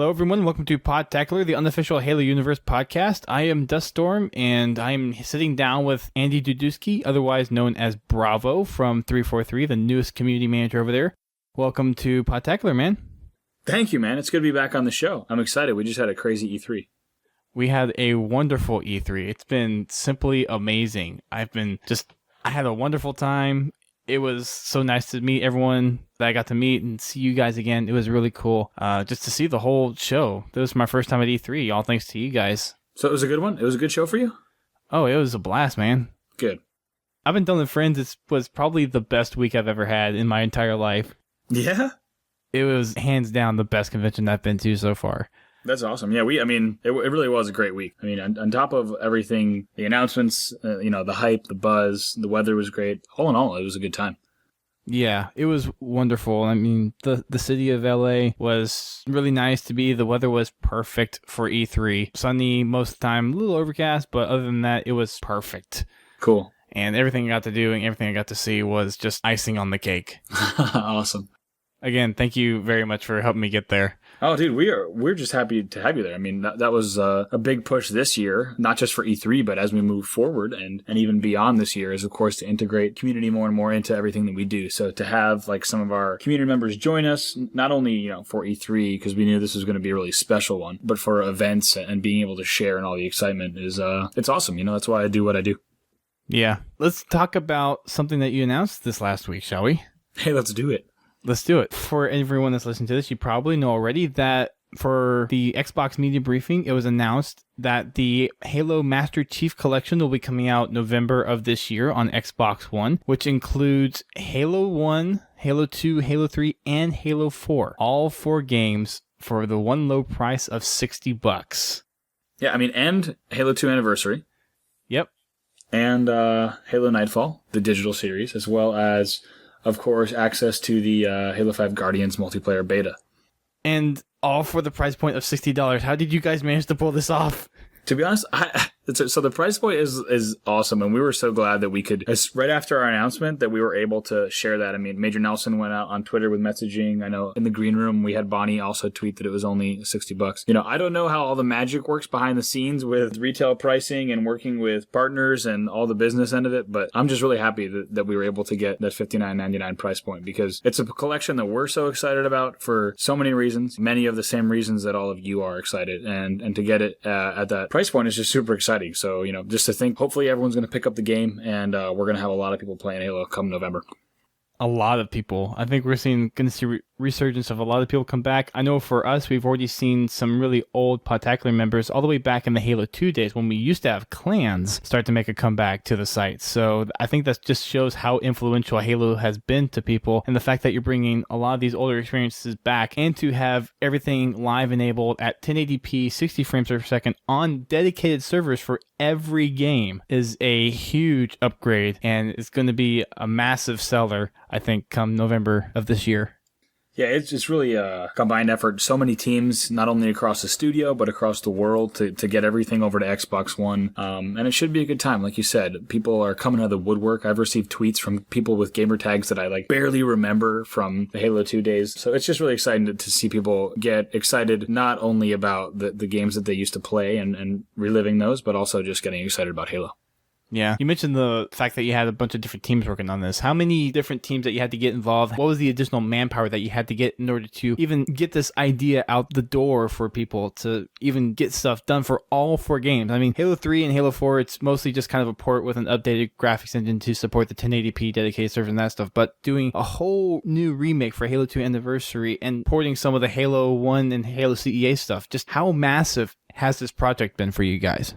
Hello, everyone. Welcome to Podtacular, the unofficial Halo Universe podcast. I am Duststorm, and I'm sitting down with Andy Dudynsky, otherwise known as Bravo, from 343, the newest community manager over there. Welcome to Podtacular, man. Thank you, man. It's good to be back on the show. I'm excited. We just had a crazy E3. We had a wonderful E3. It's been simply amazing. I had a wonderful time. It was so nice to meet everyone that I got to meet and see you guys again. It was really cool just to see the whole show. This was my first time at E3, all thanks to you guys. So it was a good one? It was a good show for you? Oh, it was a blast, man. Good. I've been done with friends. It was probably the best week I've ever had in my entire life. Yeah? It was hands down the best convention I've been to so far. That's awesome. Yeah, it really was a great week. I mean, on top of everything, the announcements, the hype, the buzz, the weather was great. All in all, it was a good time. Yeah, it was wonderful. I mean, the city of LA was really nice to be. The weather was perfect for E3. Sunny most of the time, a little overcast, but other than that, it was perfect. Cool. And everything I got to do and everything I got to see was just icing on the cake. Awesome. Again, thank you very much for helping me get there. Oh, dude, we're just happy to have you there. I mean, that was a big push this year, not just for E3, but as we move forward and even beyond this year is, of course, to integrate community more and more into everything that we do. So to have like some of our community members join us, not only, for E3, because we knew this was going to be a really special one, but for events and being able to share and all the excitement is, it's awesome. That's why I do what I do. Yeah. Let's talk about something that you announced this last week, shall we? Hey, let's do it. Let's do it. For everyone that's listening to this, you probably know already that for the Xbox media briefing, it was announced that the Halo Master Chief Collection will be coming out November of this year on Xbox One, which includes Halo 1, Halo 2, Halo 3, and Halo 4. All 4 games for the one low price of $60. Yeah, I mean, and Halo 2 Anniversary. Yep. And Halo Nightfall, the digital series, as well as, of course, access to the Halo 5 Guardians multiplayer beta. And all for the price point of $60. How did you guys manage to pull this off? To be honest, so the price point is awesome, and we were so glad that we could, right after our announcement, that we were able to share that. I mean, Major Nelson went out on Twitter with messaging. I know in the green room, we had Bonnie also tweet that it was only $60. I don't know how all the magic works behind the scenes with retail pricing and working with partners and all the business end of it, but I'm just really happy that we were able to get that $59.99 price point because it's a collection that we're so excited about for so many reasons, many of the same reasons that all of you are excited, and to get it at that price point is just super exciting. So, just to think, hopefully everyone's going to pick up the game, and we're going to have a lot of people playing Halo come November. A lot of people. I think we're going to see resurgence of a lot of people come back. I know for us, we've already seen some really old Podtacular members all the way back in the Halo 2 days when we used to have clans start to make a comeback to the site. So I think that just shows how influential Halo has been to people, and the fact that you're bringing a lot of these older experiences back and to have everything live enabled at 1080p 60 frames per second on dedicated servers for every game is a huge upgrade, and it's going to be a massive seller, I think, come November of this year. Yeah, it's really a combined effort. So many teams, not only across the studio, but across the world to get everything over to Xbox One. And it should be a good time. Like you said, people are coming out of the woodwork. I've received tweets from people with gamer tags that I barely remember from the Halo 2 days. So it's just really exciting to see people get excited, not only about the games that they used to play and reliving those, but also just getting excited about Halo. Yeah. You mentioned the fact that you had a bunch of different teams working on this. How many different teams that you had to get involved? What was the additional manpower that you had to get in order to even get this idea out the door for people to even get stuff done for all 4 games? I mean, Halo 3 and Halo 4, it's mostly just kind of a port with an updated graphics engine to support the 1080p dedicated server and that stuff. But doing a whole new remake for Halo 2 Anniversary and porting some of the Halo 1 and Halo CEA stuff, just how massive has this project been for you guys?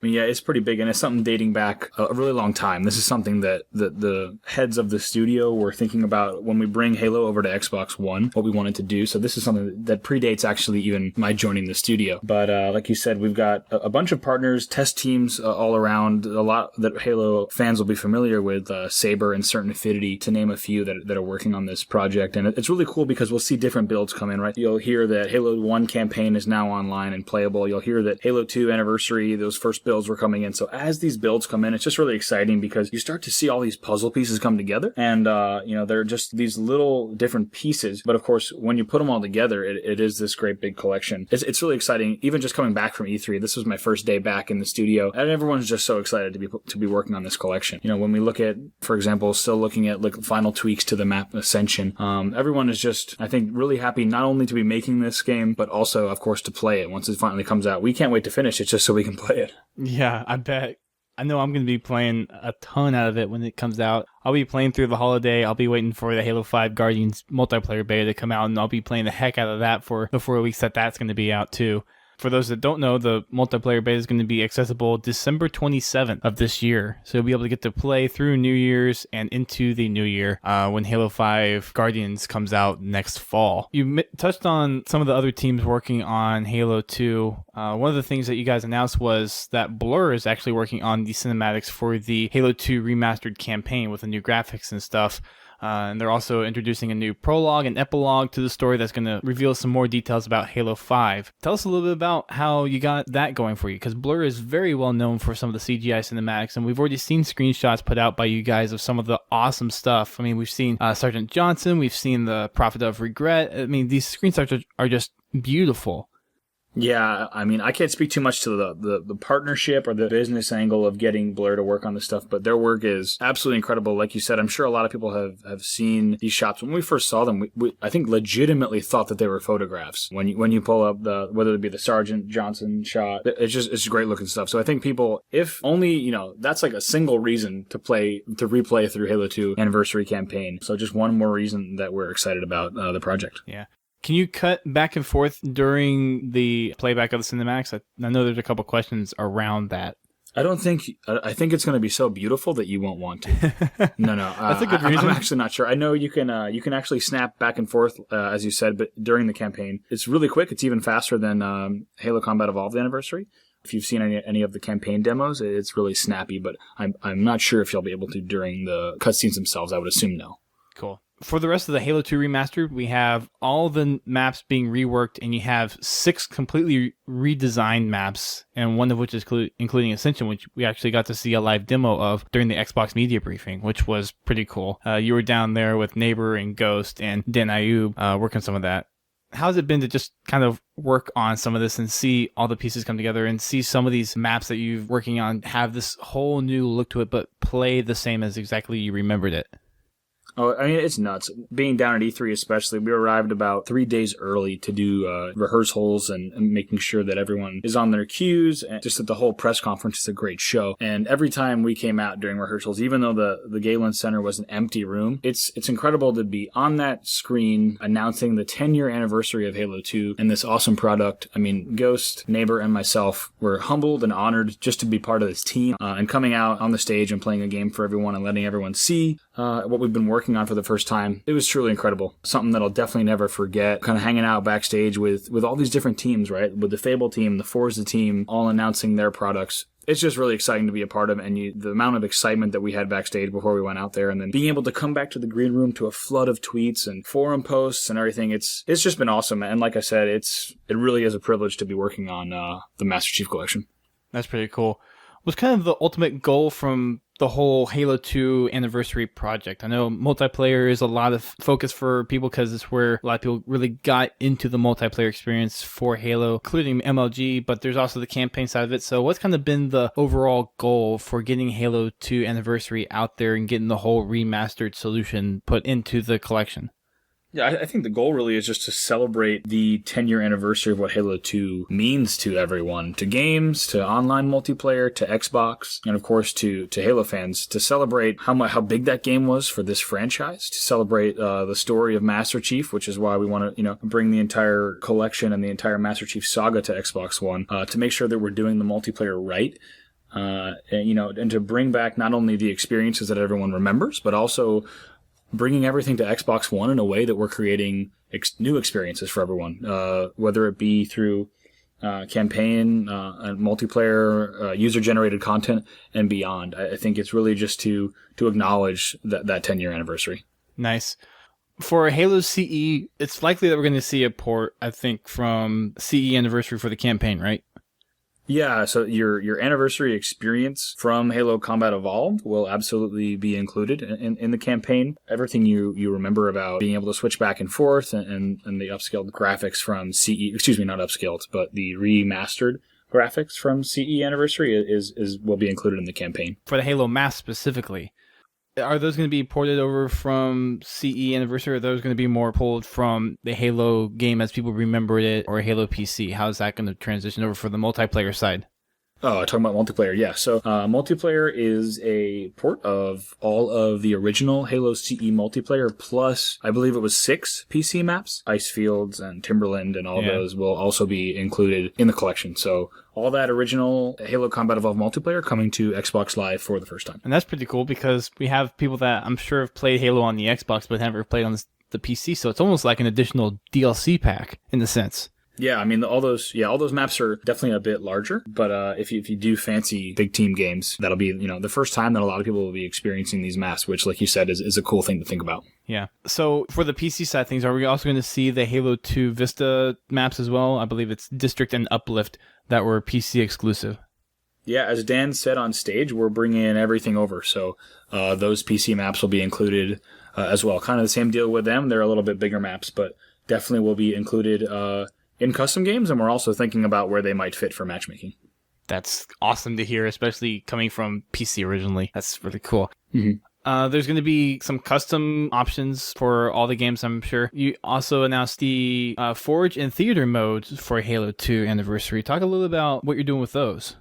I mean, yeah, it's pretty big, and it's something dating back a really long time. This is something that the heads of the studio were thinking about when we bring Halo over to Xbox One, what we wanted to do. So this is something that predates actually even my joining the studio. But like you said, we've got a bunch of partners, test teams all around, a lot that Halo fans will be familiar with, Saber and Certain Affinity, to name a few that are working on this project. And it's really cool because we'll see different builds come in, right? You'll hear that Halo 1 campaign is now online and playable. You'll hear that Halo 2 Anniversary, those first builds builds were coming in. So as these builds come in, it's just really exciting because you start to see all these puzzle pieces come together. And, they're just these little different pieces. But of course, when you put them all together, it is this great big collection. It's really exciting. Even just coming back from E3, this was my first day back in the studio, and everyone's just so excited to be working on this collection. When we look at, for example, still looking at like final tweaks to the map Ascension, everyone is just, I think, really happy not only to be making this game, but also, of course, to play it once it finally comes out. We can't wait to finish it just so we can play it. Yeah, I bet. I know I'm going to be playing a ton out of it when it comes out. I'll be playing through the holiday. I'll be waiting for the Halo 5 Guardians multiplayer beta to come out, and I'll be playing the heck out of that for the 4 weeks that's going to be out too. For those that don't know, the multiplayer beta is going to be accessible December 27th of this year. So you'll be able to get to play through New Year's and into the new year when Halo 5 Guardians comes out next fall. You touched on some of the other teams working on Halo 2. One of the things that you guys announced was that Blur is actually working on the cinematics for the Halo 2 remastered campaign with the new graphics and stuff. And they're also introducing a new prologue and epilogue to the story that's going to reveal some more details about Halo 5. Tell us a little bit about how you got that going for you, because Blur is very well known for some of the CGI cinematics, and we've already seen screenshots put out by you guys of some of the awesome stuff. I mean, we've seen Sergeant Johnson, we've seen the Prophet of Regret. I mean, these screenshots are just beautiful. Yeah, I mean, I can't speak too much to the partnership or the business angle of getting Blur to work on this stuff, but their work is absolutely incredible. Like you said, I'm sure a lot of people have seen these shots. When we first saw them, we I think legitimately thought that they were photographs. When you pull up whether it be the Sergeant Johnson shot, it's great looking stuff. So I think people, if only, that's like a single reason to replay through Halo 2 Anniversary Campaign. So just one more reason that we're excited about the project. Yeah. Can you cut back and forth during the playback of the cinematics? I know there's a couple questions around that. I think it's going to be so beautiful that you won't want to. No. That's a good reason. I'm actually not sure. I know you can actually snap back and forth, as you said, but during the campaign, it's really quick. It's even faster than Halo Combat Evolved Anniversary. If you've seen any of the campaign demos, it's really snappy, but I'm not sure if you'll be able to during the cutscenes themselves. I would assume no. Cool. For the rest of the Halo 2 remastered, we have all the maps being reworked, and you have 6 completely redesigned maps, and one of which is including Ascension, which we actually got to see a live demo of during the Xbox media briefing, which was pretty cool. You were down there with Neighbor and Ghost and Dan Ayub working some of that. How's it been to just kind of work on some of this and see all the pieces come together and see some of these maps that you're working on have this whole new look to it, but play the same as exactly you remembered it? Oh, I mean, it's nuts. Being down at E3 especially, we arrived about 3 days early to do rehearsals and making sure that everyone is on their cues, and just that the whole press conference is a great show. And every time we came out during rehearsals, even though the Galen Center was an empty room, it's incredible to be on that screen announcing the 10-year anniversary of Halo 2 and this awesome product. I mean, Ghost, Neighbor, and myself were humbled and honored just to be part of this team and coming out on the stage and playing a game for everyone and letting everyone see what we've been working on for the first time. It was truly incredible. Something that I'll definitely never forget. Kind of hanging out backstage with all these different teams, right? With the Fable team, the Forza team, all announcing their products. It's just really exciting to be a part of, and the amount of excitement that we had backstage before we went out there, and then being able to come back to the green room to a flood of tweets and forum posts and everything. It's just been awesome. And like I said, it really is a privilege to be working on the Master Chief Collection. That's pretty cool. What's kind of the ultimate goal from the whole Halo 2 anniversary project? I know multiplayer is a lot of focus for people because it's where a lot of people really got into the multiplayer experience for Halo, including MLG, but there's also the campaign side of it. So what's kind of been the overall goal for getting Halo 2 anniversary out there and getting the whole remastered solution put into the collection? Yeah, I think the goal really is just to celebrate the 10-year anniversary of what Halo 2 means to everyone, to games, to online multiplayer, to Xbox, and of course to Halo fans, to celebrate how big that game was for this franchise, to celebrate the story of Master Chief, which is why we want to bring the entire collection and the entire Master Chief saga to Xbox One, to make sure that we're doing the multiplayer right. And to bring back not only the experiences that everyone remembers, but also bringing everything to Xbox One in a way that we're creating new experiences for everyone, whether it be through campaign, and multiplayer, user-generated content, and beyond. I think it's really just to acknowledge that 10-year anniversary. Nice. For Halo CE, it's likely that we're going to see a port, I think, from CE anniversary for the campaign, right? Yeah, so your anniversary experience from Halo Combat Evolved will absolutely be included in the campaign. Everything you remember about being able to switch back and forth and the upscaled graphics from CE, excuse me, not upscaled, but the remastered graphics from CE Anniversary will be included in the campaign. For the Halo maps specifically, are those going to be ported over from CE Anniversary, or are those going to be more pulled from the Halo game as people remembered it, or Halo PC? How's that going to transition over for the multiplayer side? Oh, talking about multiplayer, yeah. So multiplayer is a port of all of the original Halo CE multiplayer, plus I believe it was 6 PC maps. Icefields and Timberland and all those will also be included in the collection. So all that original Halo Combat Evolved multiplayer coming to Xbox Live for the first time. And that's pretty cool because we have people that I'm sure have played Halo on the Xbox but never played on the PC, so it's almost like an additional DLC pack in a sense. Yeah, I mean, all those maps are definitely a bit larger, but if you do fancy big team games, that'll be, the first time that a lot of people will be experiencing these maps, which, like you said, is a cool thing to think about. Yeah. So for the PC side of things, are we also going to see the Halo 2 Vista maps as well? I believe it's District and Uplift that were PC exclusive. Yeah, as Dan said on stage, we're bringing everything over, so those PC maps will be included as well. Kind of the same deal with them. They're a little bit bigger maps, but definitely will be included in custom games, and we're also thinking about where they might fit for matchmaking. That's awesome to hear, especially coming from PC originally. That's really cool. Mm-hmm. There's going to be some custom options for all the games, I'm sure. You also announced the Forge and Theater modes for Halo 2 Anniversary. Talk a little about what you're doing with those.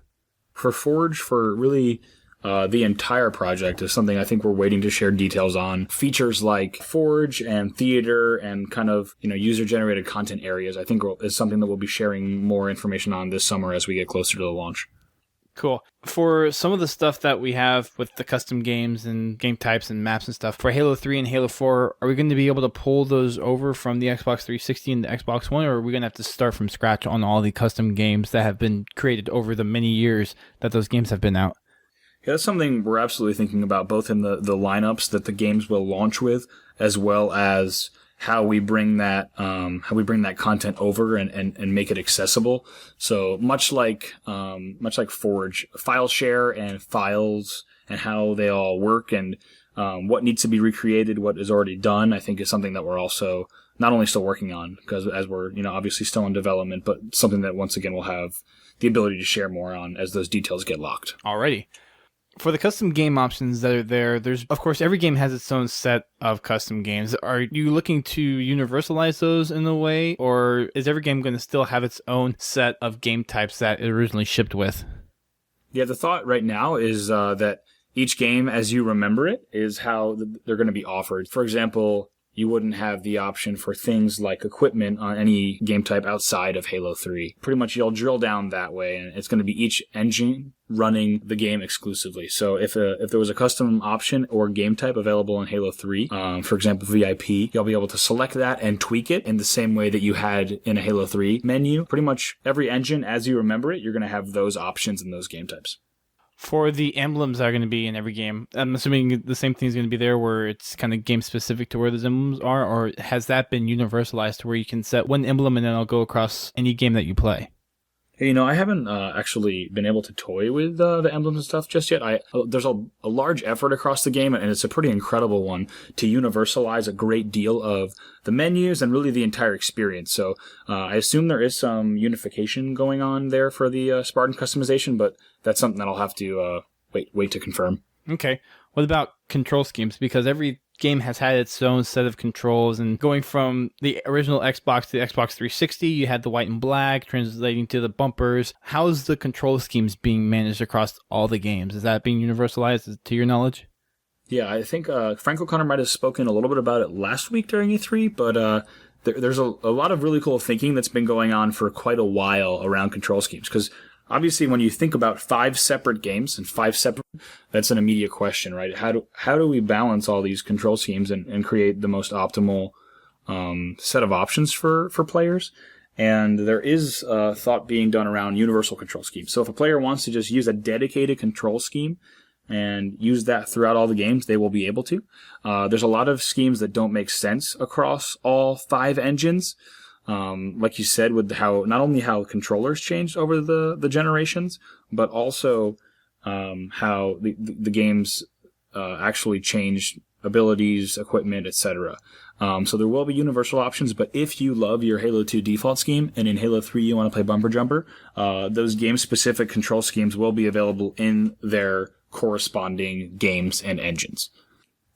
For Forge, for really the entire project is something I think we're waiting to share details on. Features like Forge and Theater and kind of, user-generated content areas, I think is something that we'll be sharing more information on this summer as we get closer to the launch. Cool. For some of the stuff that we have with the custom games and game types and maps and stuff, for Halo 3 and Halo 4, are we going to be able to pull those over from the Xbox 360 and the Xbox One, or are we going to have to start from scratch on all the custom games that have been created over the many years that those games have been out? Yeah, that's something we're absolutely thinking about, both in the lineups that the games will launch with, as well as how we bring that content over and make it accessible. So much like Forge, file share and files and how they all work and what needs to be recreated, what is already done, I think is something that we're also not only still working on, because as we're obviously still in development, but something that once again we'll have the ability to share more on as those details get locked. Alrighty. For the custom game options that are there, of course, every game has its own set of custom games. Are you looking to universalize those in a way, or is every game going to still have its own set of game types that it originally shipped with? Yeah, the thought right now is that each game, as you remember it, is how they're going to be offered. For example, you wouldn't have the option for things like equipment on any game type outside of Halo 3. Pretty much you'll drill down that way, and it's going to be each engine running the game exclusively. So if there was a custom option or game type available in Halo 3, for example, VIP, you'll be able to select that and tweak it in the same way that you had in a Halo 3 menu. Pretty much every engine, as you remember it, you're going to have those options in those game types. For the emblems that are going to be in every game, I'm assuming the same thing is going to be there where it's kind of game specific to where those emblems are, or has that been universalized to where you can set one emblem and then it'll go across any game that you play? Hey, I haven't actually been able to toy with the emblems and stuff just yet. There's a large effort across the game, and it's a pretty incredible one to universalize a great deal of the menus and really the entire experience. So I assume there is some unification going on there for the Spartan customization, but that's something that I'll have to wait to confirm. Okay. What about control schemes? Because every game has had its own set of controls, and going from the original Xbox to the Xbox 360, you had the white and black translating to the bumpers. How's the control schemes being managed across all the games? Is that being universalized to your knowledge? Yeah, I think Frank O'Connor might have spoken a little bit about it last week during E3, but there's a lot of really cool thinking that's been going on for quite a while around control schemes, because obviously, when you think about 5 separate games and 5 separate, that's an immediate question, right? How do we balance all these control schemes and create the most optimal set of options for players? And there is thought being done around universal control schemes. So if a player wants to just use a dedicated control scheme and use that throughout all the games, they will be able to. There's a lot of schemes that don't make sense across all 5 engines. like you said, with how not only how controllers changed over the generations, but also how the games actually changed abilities, equipment, etc. So there will be universal options, but if you love your Halo 2 default scheme and in Halo 3 you want to play Bumper Jumper, those game-specific control schemes will be available in their corresponding games and engines.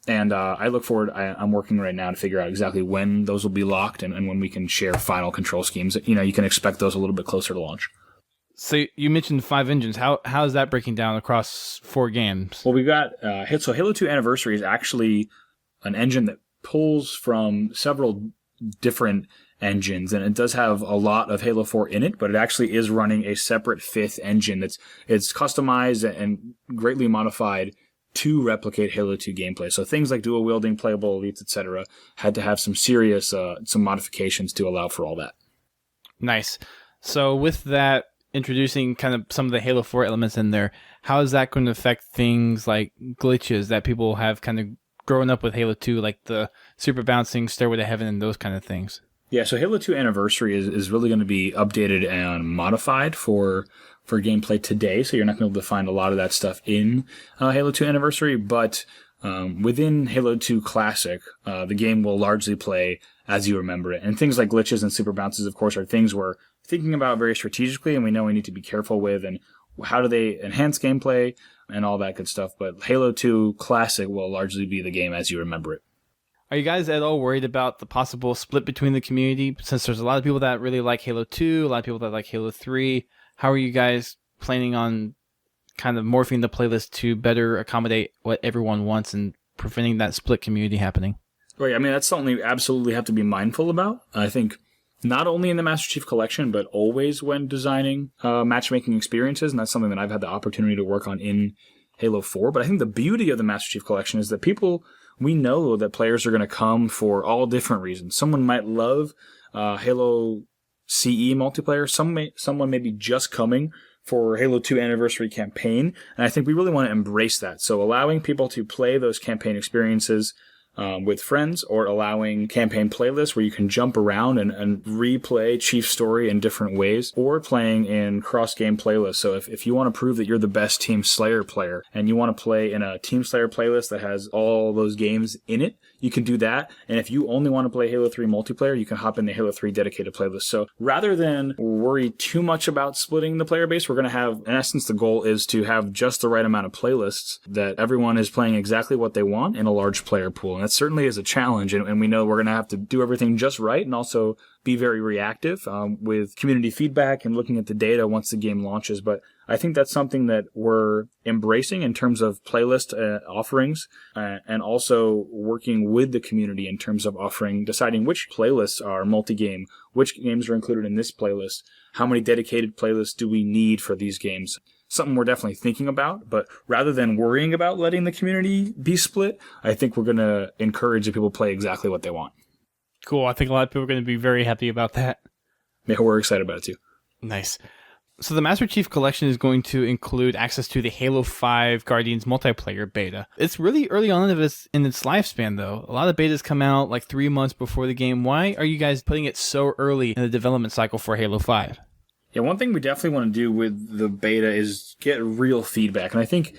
And I look forward, I'm working right now to figure out exactly when those will be locked and when we can share final control schemes. You can expect those a little bit closer to launch. So you mentioned 5 engines. How is that breaking down across 4 games? Well, we've got, so Halo 2 Anniversary is actually an engine that pulls from several different engines, and it does have a lot of Halo 4 in it, but it actually is running a separate 5th engine it's customized and greatly modified to replicate Halo 2 gameplay. So things like dual wielding, playable elites, etc., had to have some serious some modifications to allow for all that. Nice. So with that, introducing kind of some of the Halo 4 elements in there, how is that going to affect things like glitches that people have kind of grown up with Halo 2, like the super bouncing, Stairway to Heaven, and those kind of things? Yeah, so Halo 2 Anniversary is really going to be updated and modified for gameplay today, so you're not going to be able to find a lot of that stuff in Halo 2 Anniversary, but within Halo 2 Classic, the game will largely play as you remember it. And things like glitches and super bounces, of course, are things we're thinking about very strategically, and we know we need to be careful with, and how do they enhance gameplay and all that good stuff. But Halo 2 Classic will largely be the game as you remember it. Are you guys at all worried about the possible split between the community? Since there's a lot of people that really like Halo 2, a lot of people that like Halo 3, how are you guys planning on kind of morphing the playlist to better accommodate what everyone wants and preventing that split community happening? Right, I mean, that's something we absolutely have to be mindful about. I think not only in the Master Chief Collection, but always when designing matchmaking experiences, and that's something that I've had the opportunity to work on in Halo 4. But I think the beauty of the Master Chief Collection is that we know that players are going to come for all different reasons. Someone might love Halo CE multiplayer. Someone may be just coming for Halo 2 Anniversary campaign, and I think we really want to embrace that. So allowing people to play those campaign experiences with friends, or allowing campaign playlists where you can jump around and replay Chief's story in different ways, or playing in cross-game playlists. So if you want to prove that you're the best Team Slayer player and you want to play in a Team Slayer playlist that has all those games in it, you can do that. And if you only want to play Halo 3 multiplayer, you can hop in the Halo 3 dedicated playlist. So rather than worry too much about splitting the player base, we're going to have, in essence, the goal is to have just the right amount of playlists that everyone is playing exactly what they want in a large player pool. And that certainly is a challenge. And we know we're going to have to do everything just right, and also be very reactive with community feedback and looking at the data once the game launches. But I think that's something that we're embracing in terms of playlist offerings, and also working with the community in terms of deciding which playlists are multi-game, which games are included in this playlist, how many dedicated playlists do we need for these games. Something we're definitely thinking about, but rather than worrying about letting the community be split, I think we're going to encourage that people play exactly what they want. Cool. I think a lot of people are going to be very happy about that. Yeah, we're excited about it too. Nice. So the Master Chief Collection is going to include access to the Halo 5 Guardians multiplayer beta. It's really early on in its lifespan, though. A lot of betas come out like 3 months before the game. Why are you guys putting it so early in the development cycle for Halo 5? Yeah, one thing we definitely want to do with the beta is get real feedback. And I think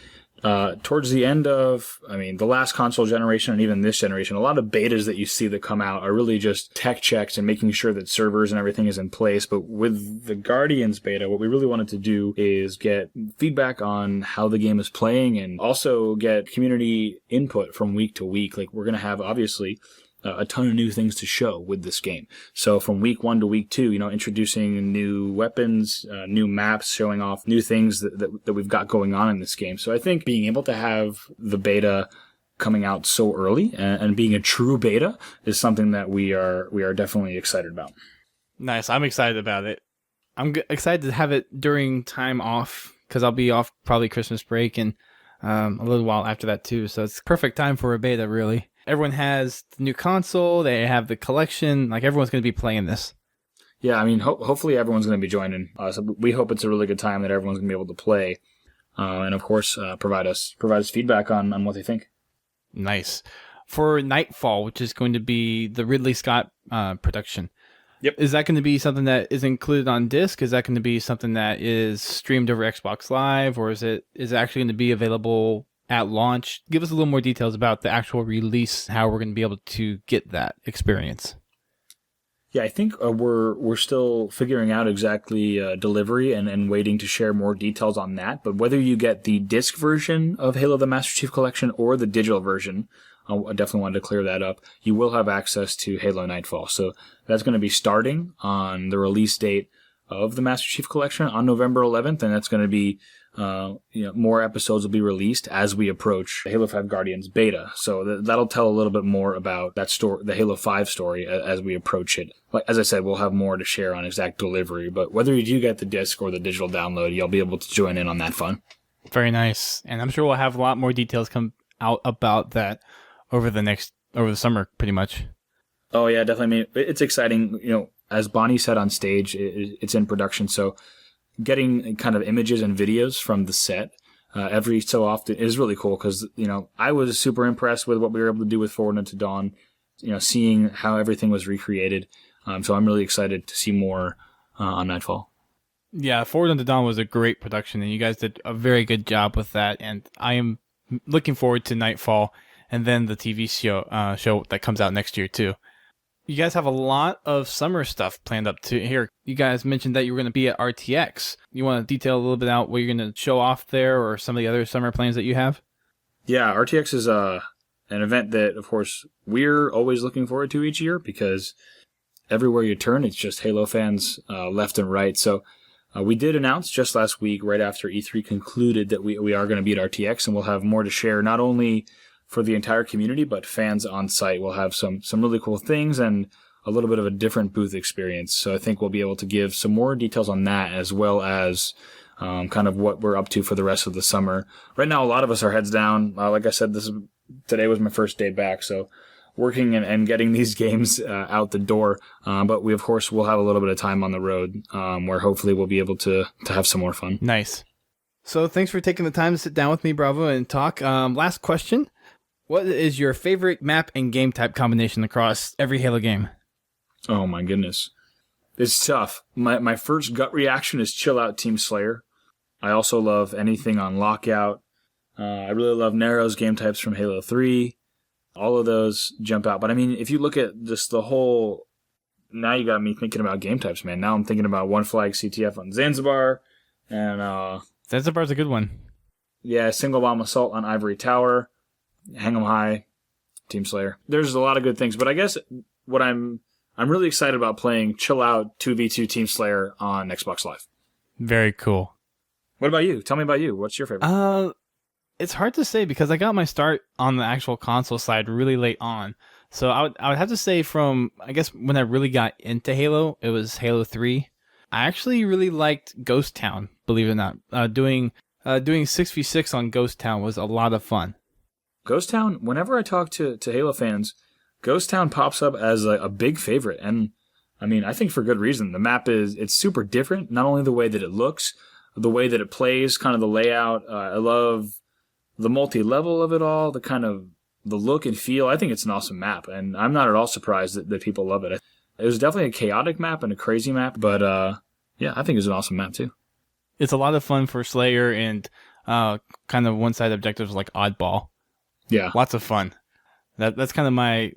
towards the end of, the last console generation and even this generation, a lot of betas that you see that come out are really just tech checks and making sure that servers and everything is in place. But with the Guardians beta, what we really wanted to do is get feedback on how the game is playing, and also get community input from week to week. Like, we're going to have, obviously, a ton of new things to show with this game. So from week 1 to week 2, introducing new weapons, new maps, showing off new things that we've got going on in this game. So I think being able to have the beta coming out so early and being a true beta is something that we are definitely excited about. Nice. I'm excited about it. I'm excited to have it during time off, because I'll be off probably Christmas break and a little while after that too. So it's perfect time for a beta, really. Everyone has the new console, they have the collection, like everyone's going to be playing this. Yeah, hopefully everyone's going to be joining. So we hope it's a really good time that everyone's going to be able to play. And of course, provide us feedback on what they think. Nice. For Nightfall, which is going to be the Ridley Scott production, Yep. Is that going to be something that is included on disc? Is that going to be something that is streamed over Xbox Live, or is it actually going to be available at launch? Give us a little more details about the actual release, how we're going to be able to get that experience. Yeah, I think we're still figuring out exactly delivery and waiting to share more details on that. But whether you get the disc version of Halo the Master Chief Collection or the digital version, I definitely wanted to clear that up, you will have access to Halo Nightfall. So that's going to be starting on the release date of the Master Chief Collection on November 11th, and that's going to be more episodes will be released as we approach Halo 5 Guardians beta. So that'll tell a little bit more about that story, the Halo 5 story, as we approach it. Like, as I said, we'll have more to share on exact delivery, but whether you do get the disc or the digital download, you'll be able to join in on that fun. Very nice. And I'm sure we'll have a lot more details come out about that over the summer, pretty much. Oh yeah, definitely. I mean, it's exciting. As Bonnie said on stage, it's in production, so getting kind of images and videos from the set every so often is really cool because, I was super impressed with what we were able to do with Forward Unto Dawn, seeing how everything was recreated. So I'm really excited to see more on Nightfall. Yeah, Forward Unto Dawn was a great production, and you guys did a very good job with that, and I am looking forward to Nightfall and then the TV show that comes out next year, too. You guys have a lot of summer stuff planned up to here. You guys mentioned that you were going to be at RTX. You want to detail a little bit out what you're going to show off there or some of the other summer plans that you have? Yeah, RTX is an event that, of course, we're always looking forward to each year because everywhere you turn, it's just Halo fans left and right. So we did announce just last week, right after E3 concluded, that we are going to be at RTX, and we'll have more to share, not only for the entire community, but fans on site. We'll have some really cool things and a little bit of a different booth experience. So I think we'll be able to give some more details on that, as well as kind of what we're up to for the rest of the summer. Right now, a lot of us are heads down. Like I said, today was my first day back, so working and getting these games out the door. But we, of course, will have a little bit of time on the road where hopefully we'll be able to have some more fun. Nice. So thanks for taking the time to sit down with me, Bravo, and talk. Last question. What is your favorite map and game type combination across every Halo game? Oh my goodness. It's tough. My first gut reaction is Chill Out Team Slayer. I also love anything on Lockout. I really love Nero's game types from Halo 3. All of those jump out. But I mean, if you look at just the whole... Now you got me thinking about game types, man. Now I'm thinking about One Flag CTF on Zanzibar. And Zanzibar's a good one. Yeah, Single Bomb Assault on Ivory Tower. Hang 'em High, Team Slayer. There's a lot of good things, but I guess what I'm really excited about playing Chill Out 2v2 Team Slayer on Xbox Live. Very cool. What about you? Tell me about you. What's your favorite? It's hard to say because I got my start on the actual console side really late on. So I would have to say from, I guess, when I really got into Halo, it was Halo 3. I actually really liked Ghost Town, believe it or not. Doing 6v6 on Ghost Town was a lot of fun. Ghost Town, whenever I talk to Halo fans, Ghost Town pops up as a big favorite. And I mean, I think for good reason. The map it's super different, not only the way that it looks, the way that it plays, kind of the layout. I love the multi-level of it all, the look and feel. I think it's an awesome map, and I'm not at all surprised that people love it. It was definitely a chaotic map and a crazy map, but yeah, I think it's an awesome map too. It's a lot of fun for Slayer and kind of one-side objectives like Oddball. Yeah. Lots of fun. That's kind of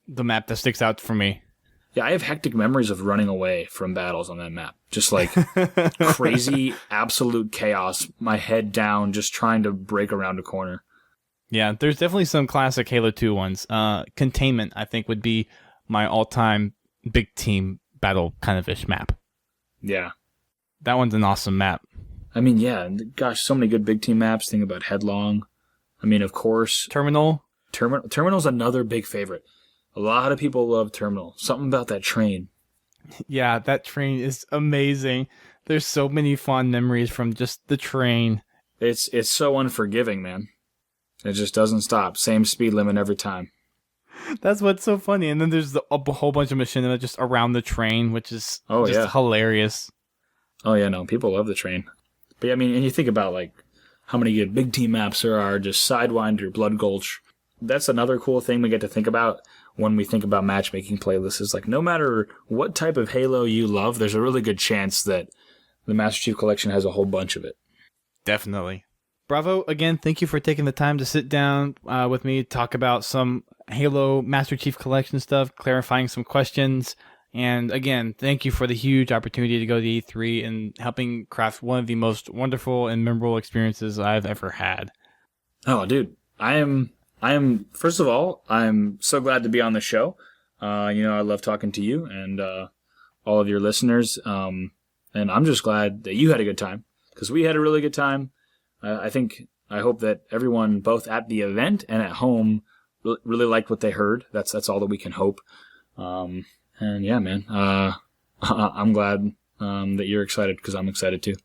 the map that sticks out for me. Yeah, I have hectic memories of running away from battles on that map. Just like crazy, absolute chaos. My head down, just trying to break around a corner. Yeah, there's definitely some classic Halo 2 ones. Containment, I think, would be my all-time big team battle kind of ish map. Yeah. That one's an awesome map. I mean, yeah, gosh, so many good big team maps. Think about Headlong. I mean, of course... Terminal's another big favorite. A lot of people love Terminal. Something about that train. Yeah, that train is amazing. There's so many fond memories from just the train. It's so unforgiving, man. It just doesn't stop. Same speed limit every time. That's what's so funny. And then there's a whole bunch of machinima just around the train, which is hilarious. Oh, yeah, no, people love the train. But, I mean, and you think about, like, how many good big team maps there are, just Sidewinder, Blood Gulch, that's another cool thing we get to think about when we think about matchmaking playlists is like no matter what type of Halo you love, there's a really good chance that the Master Chief Collection has a whole bunch of it. Definitely. Bravo, again, thank you for taking the time to sit down with me, talk about some Halo Master Chief Collection stuff, clarifying some questions. And again, thank you for the huge opportunity to go to E3 and helping craft one of the most wonderful and memorable experiences I've ever had. Oh, dude, I am, first of all, I'm so glad to be on the show. I love talking to you and all of your listeners. And I'm just glad that you had a good time because we had a really good time. I hope that everyone, both at the event and at home, really liked what they heard. That's all that we can hope. And yeah, man, I'm glad that you're excited because I'm excited too.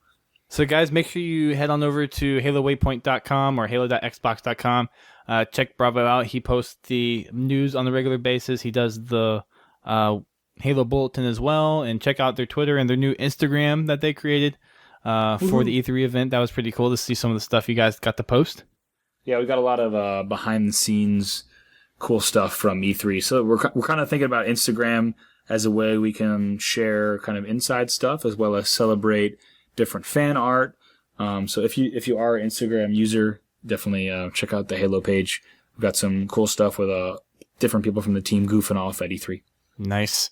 So guys, make sure you head on over to halowaypoint.com or halo.xbox.com. Check Bravo out. He posts the news on a regular basis. He does the Halo Bulletin as well. And check out their Twitter and their new Instagram that they created for the E3 event. That was pretty cool to see some of the stuff you guys got to post. Yeah, we got a lot of behind-the-scenes cool stuff from E3. So we're kind of thinking about Instagram as a way we can share kind of inside stuff as well as celebrate different fan art. So if you are an Instagram user, definitely check out the Halo page. We've got some cool stuff with different people from the team goofing off at E3. Nice.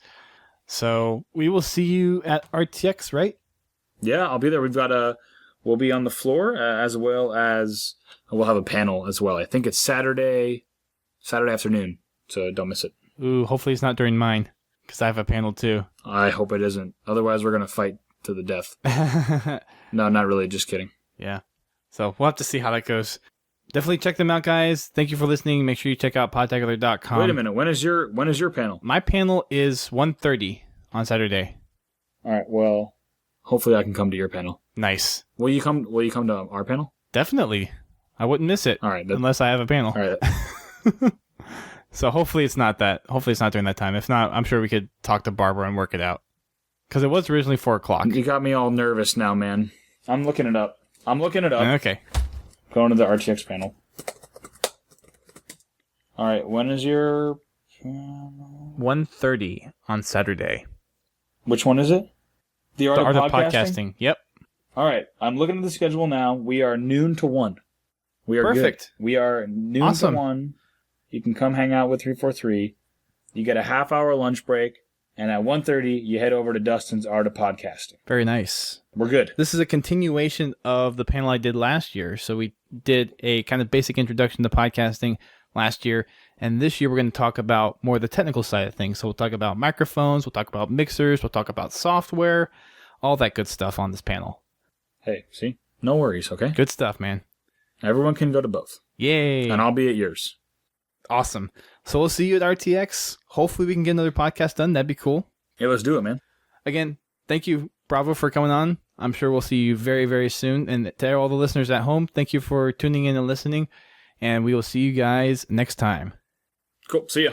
So we will see you at RTX, right? Yeah, I'll be there. We'll be on the floor as well as we'll have a panel as well. I think it's Saturday afternoon, so don't miss it. Ooh, hopefully it's not during mine, because I have a panel too. I hope it isn't. Otherwise, we're going to fight to the death. No, not really. Just kidding. Yeah. So we'll have to see how that goes. Definitely check them out, guys. Thank you for listening. Make sure you check out podtacular.com. Wait a minute. When is your panel? My panel is 1:30 on Saturday. All right. Well, hopefully I can come to your panel. Nice. Will you come to our panel? Definitely. I wouldn't miss it. All right. Unless I have a panel. All right. So hopefully it's not during that time. If not, I'm sure we could talk to Barbara and work it out. Because it was originally 4 o'clock. You got me all nervous now, man. I'm looking it up. Okay. Going to the RTX panel. All right. When is your 1:30 on Saturday. Which one is it? The Art of Podcasting? Yep. All right. I'm looking at the schedule now. We are noon to 1. We are perfect. Good. We are noon to 1. You can come hang out with 343. You get a half-hour lunch break. And at 1:30, you head over to Dustin's Art of Podcasting. Very nice. We're good. This is a continuation of the panel I did last year. So we did a kind of basic introduction to podcasting last year. And this year, we're going to talk about more the technical side of things. So we'll talk about microphones. We'll talk about mixers. We'll talk about software. All that good stuff on this panel. Hey, see? No worries, okay? Good stuff, man. Everyone can go to both. Yay. And I'll be at yours. Awesome. So we'll see you at RTX. Hopefully we can get another podcast done. That'd be cool. Yeah, let's do it, man. Again, thank you, Bravo, for coming on. I'm sure we'll see you very, very soon. And to all the listeners at home, thank you for tuning in and listening. And we will see you guys next time. Cool. See ya.